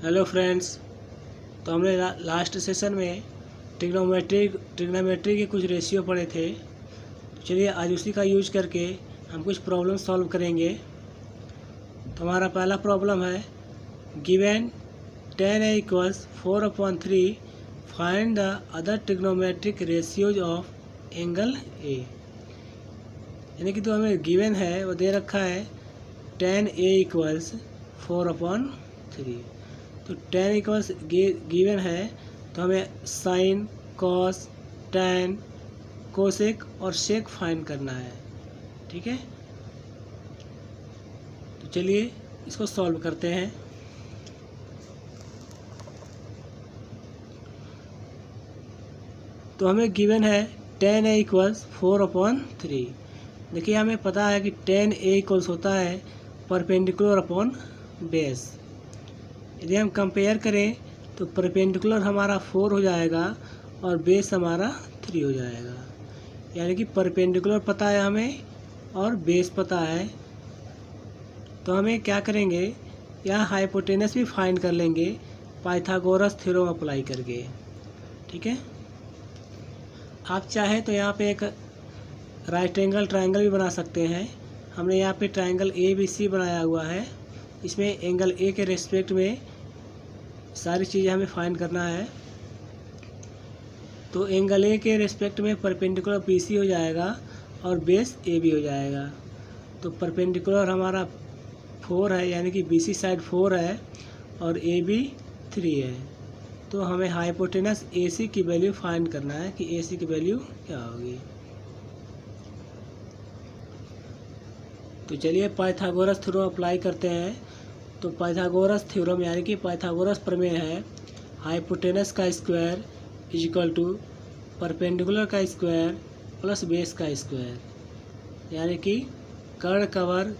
Hello friends. तो हमने last session में ट्रिग्नोमेट्री के कुछ रेशियो पढ़े थे। तो चलिए आज उसी का यूज करके हम कुछ प्रॉब्लम सॉल्व करेंगे। तो हमारा पहला प्रॉब्लम है given tan a = 4/3 find the other trigonometric ratios of angle A. यानी कि तो हमें गिवन है वो दे रखा है tan a = 4/3। तो tan इक्वल्स गिवन है तो हमें साइन, कॉस, टैन, कोसेक और सेक फाइंड करना है। ठीक है, तो चलिए इसको सॉल्व करते हैं। तो हमें गिवन है tan a = 4/3। देखिए हमें पता है कि tan a = होता है परपेंडिकुलर अपॉन बेस। यदि हम कंपेयर करें तो परपेंडिकुलर हमारा 4 हो जाएगा और बेस हमारा 3 हो जाएगा। यानी कि परपेंडिकुलर पता है हमें और बेस पता है। तो हमें क्या करेंगे, यहाँ हाइपोटेनस भी फाइंड कर लेंगे पाइथागोरस थ्योरम अप्लाई करके। ठीक है, आप चाहे तो यहाँ पे एक राइट एंगल ट्रायंगल भी बना सकते हैं। हमने यहाँ पे ट्रायंगल ABC बनाया हुआ है। इसमें एंगल ए के रेस्पेक्ट में सारी चीज़ें हमें फाइंड करना है। तो एंगल ए के रेस्पेक्ट में परपेंडिकुलर BC हो जाएगा और बेस AB हो जाएगा। तो परपेंडिकुलर हमारा 4 है, यानी कि BC साइड 4 है और AB 3 है। तो हमें हाइपोटेनस AC की वैल्यू फाइंड करना है कि AC की वैल्यू क्या होगी। तो चलिए पाइथागोरस थ्योरम अप्लाई करते हैं। तो पाइथागोरस थ्योरम यानी कि पाइथागोरस प्रमेय है हाइपोटेनस का स्क्वायर = परपेंडिकुलर का स्क्वायर प्लस बेस का स्क्वायर, यानी कि कर्ण का वर्ग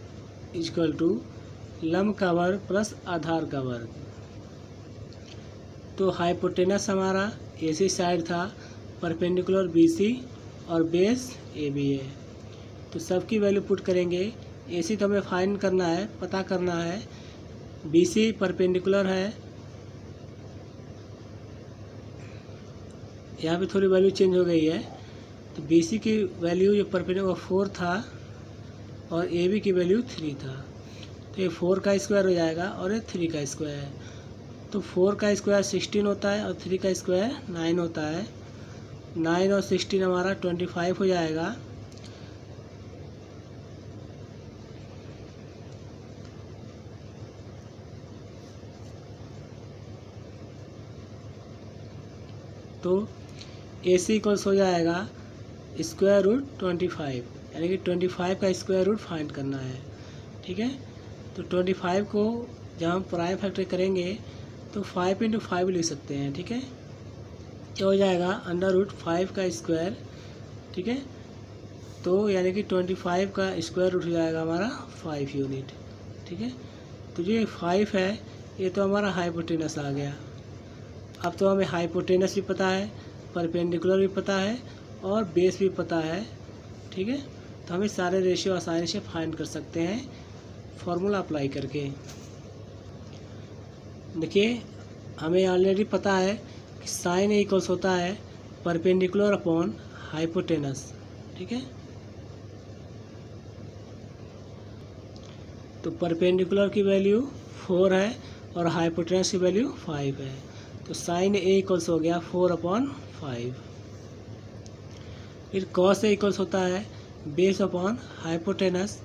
= लंब का वर्ग प्लस आधार का वर्ग। तो हाइपोटेनस हमारा AC साइड था, परपेंडिकुलर BC और बेस AB है। तो सबकी वैल्यू पुट करेंगे। AC तो हमें फाइंड करना है, पता करना है। BC परपेंडिकुलर है, यहाँ पे थोड़ी वैल्यू चेंज हो गई है। तो BC की वैल्यू जो परपेंडिकुलर 4 था और AB की वैल्यू 3 था। तो ये 4 का स्क्वायर हो जाएगा और ये 3 का स्क्वायर। तो 4 का स्क्वायर 16 होता है और 3 का स्क्वायर 9 होता है। 9 और 16 हमारा 25 हो जाएगा। तो AC इक्वल्स हो जाएगा √25, यानी कि 25 का स्क्वायर रूट फाइंड करना है। ठीक है, तो 25 को जब हम प्राइम फैक्टर करेंगे तो 5 × 5 लिख सकते हैं। ठीक है, तो हो जाएगा √5 का स्क्वायर। ठीक है, तो यानी कि 25 का स्क्वायर रूट हो जाएगा हमारा 5 यूनिट। ठीक है, तो जो 5 है ये तो हमारा हाइपोटेनस आ गया। अब तो हमें हाइपोटेनस भी पता है, परपेंडिकुलर भी पता है और बेस भी पता है। ठीक है, तो हम सारे रेशियो आसानी से फाइंड कर सकते हैं फॉर्मूला अप्लाई करके। देखिए हमें ऑलरेडी पता है कि साइन A = होता है परपेंडिकुलर अपॉन हाइपोटेनस। ठीक है, तो परपेंडिकुलर की वैल्यू 4 है और हाइपोटेनस की वैल्यू 5 है। तो साइन A = हो गया 4/5। फिर कॉस A = होता है बेस अपॉन हाइपोटेनस।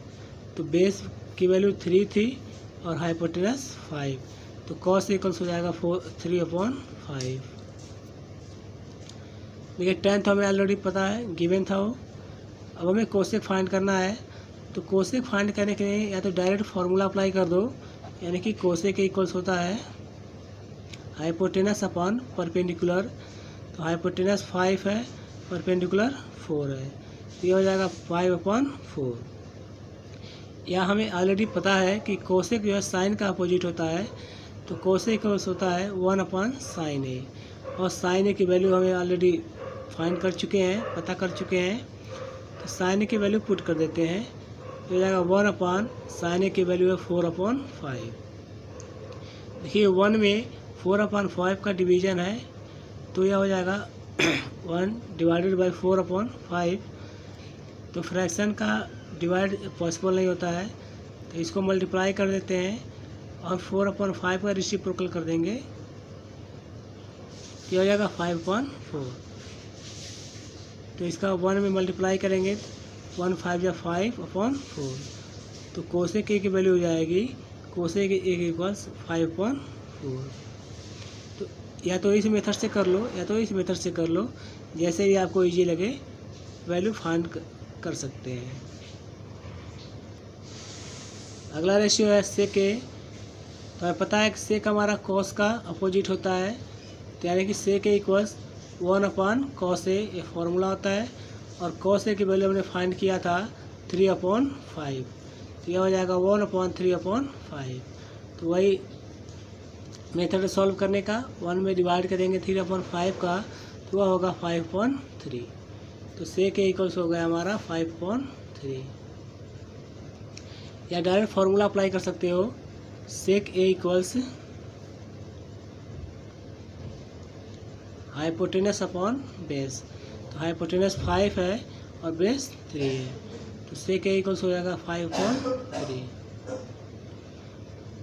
तो बेस की वैल्यू 3 थी और हाइपोटेनस 5। तो कॉस A = हो जाएगा 3/5। देखिए tan तो हमें ऑलरेडी पता है, गिवन था वो। अब हमें कोसेक फाइंड करना है। तो कोसेक फाइंड करने के लिए या तो डायरेक्ट फार्मूला अप्लाई कर दो, यानी कि कोसेक A = होता है हाइपोटेनस अपॉन परपेंडिकुलर। तो हाइपोटेनस 5 है, परपेंडिकुलर 4 है, तो ये हो जाएगा 5/4। या हमें ऑलरेडी पता है कि कोसेक जो है साइन का अपोजिट होता है। तो कोसेक होता है 1/sin A, और sin A की वैल्यू हमें ऑलरेडी फाइंड कर चुके हैं, पता कर चुके हैं। तो sin A की वैल्यू पुट कर देते हैं, तो हो जाएगा 1/sin A की वैल्यू है 4/5। देखिए 1 में 4/5 का डिवीज़न है, तो यह हो जाएगा 1 डिवाइडेड बाई 4/5। तो फ्रैक्शन का डिवाइड पॉसिबल नहीं होता है, तो इसको मल्टीप्लाई कर देते हैं और 4/5 का रेसिप्रोकल कर देंगे, ये हो जाएगा 5/4। तो इसका 1 में मल्टीप्लाई करेंगे 1 5 या 5/4। तो कोसेक ए की वैल्यू हो जाएगी कोसेक ए इक्वल्स 5/4। तो या तो इस मेथड से कर लो या तो इस मेथड से कर लो, जैसे भी आपको इजी लगे वैल्यू फाइंड कर सकते हैं। अगला रेशियो है सेक ए। तो हमें पता है कि सेक हमारा कॉस का अपोजिट होता है, तो यानी कि सेक ए इक्वल्स 1/cos ए, ये फॉर्मूला होता है। और कॉस ए की वैल्यू हमने फाइंड किया था 3/5, तो यह हो जाएगा 1/3/5। तो वही मेथड सॉल्व करने का 1 में डिवाइड करेंगे 3/5 का, तो वह होगा 5/3। तो सेक ए इक्वल्स हो गया हमारा 5/3। या डायरेक्ट फार्मूला अप्लाई कर सकते हो, सेक ए इक्वल्स हाइपोटेनस अपॉन बेस। तो हाइपोटेनस 5 है और बेस 3 है, तो सेक ए इक्वल्स हो जाएगा 5/3।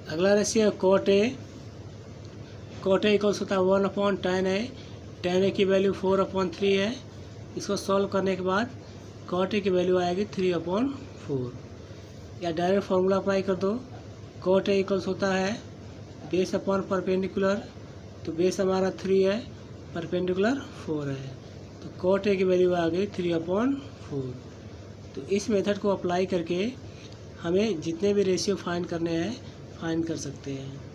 अगला रेशियो है cot A. Cot A equals होता है 1/tan ए। tan ए की वैल्यू 4/3 है। इसको सॉल्व करने के बाद कॉट ए की वैल्यू आएगी 3/4। या डायरेक्ट फार्मूला अप्लाई कर दो, कॉट ए इक्वल्स होता है बेस अपॉन परपेंडिकुलर। तो बेस हमारा 3 है, परपेंडिकुलर 4 है, तो कॉट ए की वैल्यू आ गई 3/4। तो इस मेथड को अप्लाई करके हमें जितने भी रेशियो फाइंड करने हैं फाइंड कर सकते हैं।